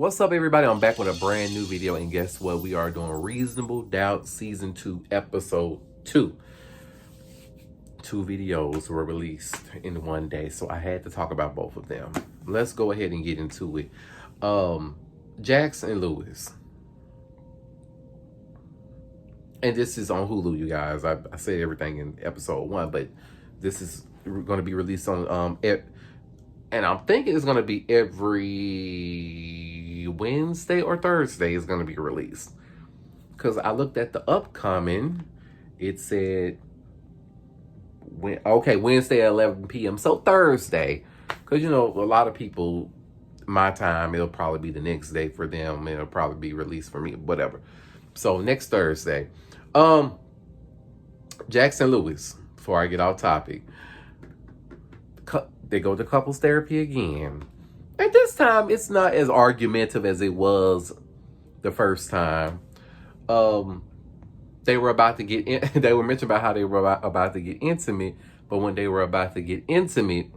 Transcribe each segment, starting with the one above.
What's up, everybody? I'm back with a brand new video, and guess what? We are doing Reasonable Doubt Season 2, Episode 2. Two videos were released in one day, so I had to talk about both of them. Let's go ahead and get into it. Jax and Lewis. And this is on Hulu, you guys. I said everything in Episode 1, but this is going to be released on... and I'm thinking it's going to be every Wednesday or Thursday is going to be released. Because I looked at the upcoming. It said, Wednesday at 11 p.m. So Thursday. Because, you know, a lot of people, my time, it'll probably be the next day for them. It'll probably be released for me, whatever. So next Thursday. Jax and Lewis, before I get off topic. They go to couples therapy again. And this time, it's not as argumentative as it was the first time. They were about to get in. They were mentioning about how they were about to get intimate. But when they were about to get intimate,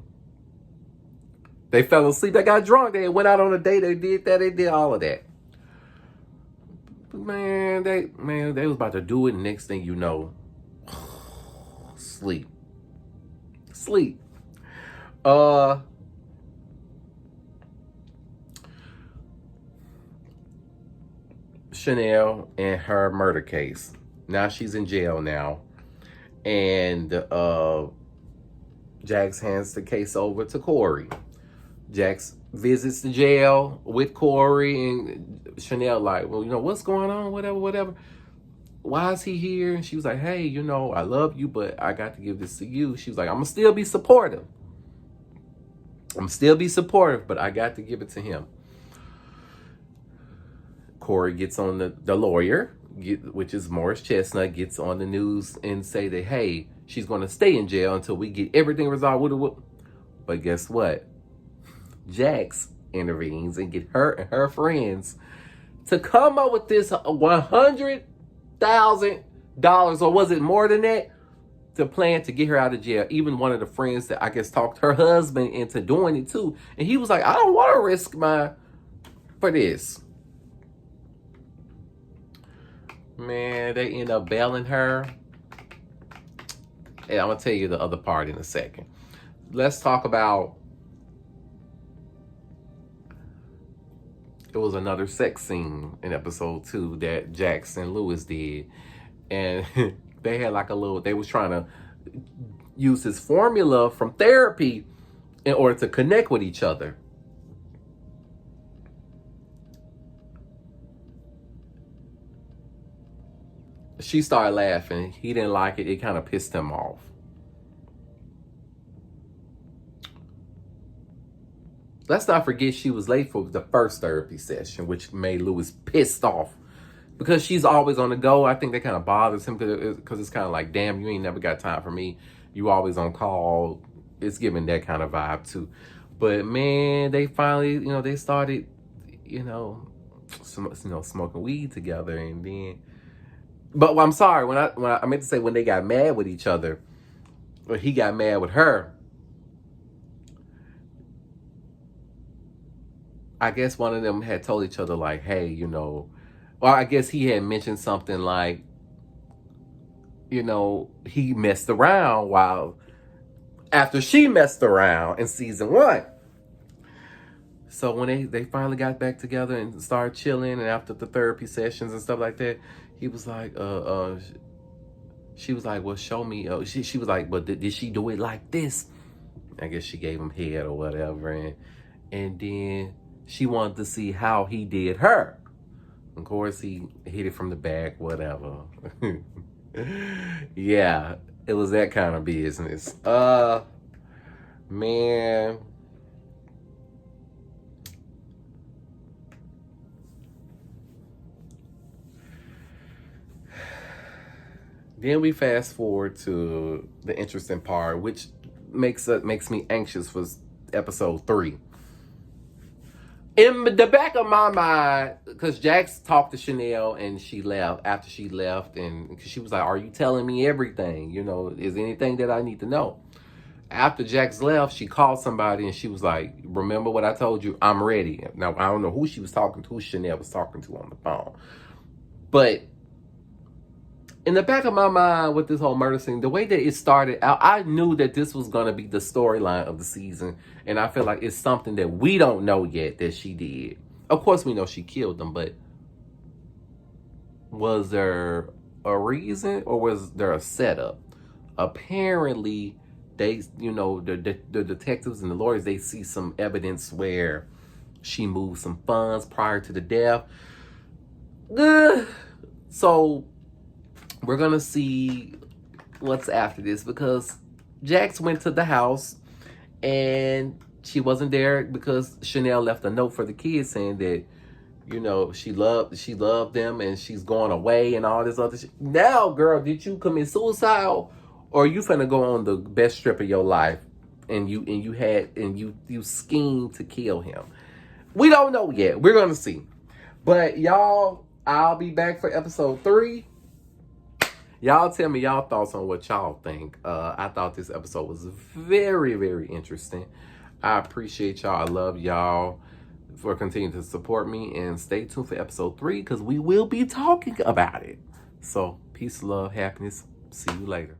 they fell asleep. They got drunk. They went out on a date. They did that. They did all of that. Man, they was about to do it. And next thing you know, sleep. Chanel and her murder case. Now she's in jail now. And Jax hands the case over to Corey. Jax visits the jail with Corey, and Chanel like, well, you know, what's going on? Whatever. Why is he here? And she was like, hey, you know, I love you, but I got to give this to you. She was like, I'm going to still be supportive. But I got to give it to him. Corey gets on the lawyer, which is Morris Chestnut, gets on the news and say that, hey, she's going to stay in jail until we get everything resolved. But guess what? Jax intervenes and get her and her friends to come up with this $100,000, or was it more than that, to plan to get her out of jail. Even one of the friends that I guess talked her husband into doing it too. And he was like, I don't want to risk for this. Man, they end up bailing her. And I'm going to tell you the other part in a second. Let's talk about, it was another sex scene in episode 2 that Jax and Lewis did. And they had like they was trying to use his formula from therapy in order to connect with each other. She started laughing. He didn't like it. It kind of pissed him off. Let's not forget she was late for the first therapy session, which made Lewis pissed off. Because she's always on the go. I think that kind of bothers him because it's kind of like, damn, you ain't never got time for me. You always on call. It's giving that kind of vibe too. But man, they finally, they started, smoking weed together, and then. But I'm sorry, when I meant to say when they got mad with each other, or he got mad with her. I guess one of them had told each other like, hey, or I guess he had mentioned something like, he messed around after she messed around in season 1. So when they finally got back together and started chilling, and after the therapy sessions and stuff like that, he was like, she was like, well, show me. She was like, but did she do it like this? I guess she gave him head or whatever. And then she wanted to see how he did her. Of course, he hit it from the back, whatever. Yeah, it was that kind of business. Man. Then we fast forward to the interesting part, which makes me anxious for episode 3. In the back of my mind, because Jax talked to Chanel and she left, after she left, and she was like, are you telling me everything? Is anything that I need to know? after Jax left, she called somebody and she was like, remember what I told you? I'm ready. Now, I don't know who she was talking to, who Chanel was talking to on the phone. But in the back of my mind with this whole murder scene, the way that it started out, I knew that this was going to be the storyline of the season. And I feel like it's something that we don't know yet that she did. Of course, we know she killed them, but was there a reason or was there a setup? Apparently, they, the detectives and the lawyers, they see some evidence where she moved some funds prior to the death. So we're gonna see what's after this, because Jax went to the house and she wasn't there because Chanel left a note for the kids saying that, she loved them and she's going away and all this other shit. Now, girl, did you commit suicide, or you finna go on the best trip of your life and you schemed to kill him? We don't know yet. We're gonna see. But y'all, I'll be back for episode 3. Y'all tell me y'all thoughts on what y'all think. I thought this episode was very, very interesting. I appreciate y'all. I love y'all for continuing to support me, and stay tuned for episode 3 because we will be talking about it. So peace, love, happiness. See you later.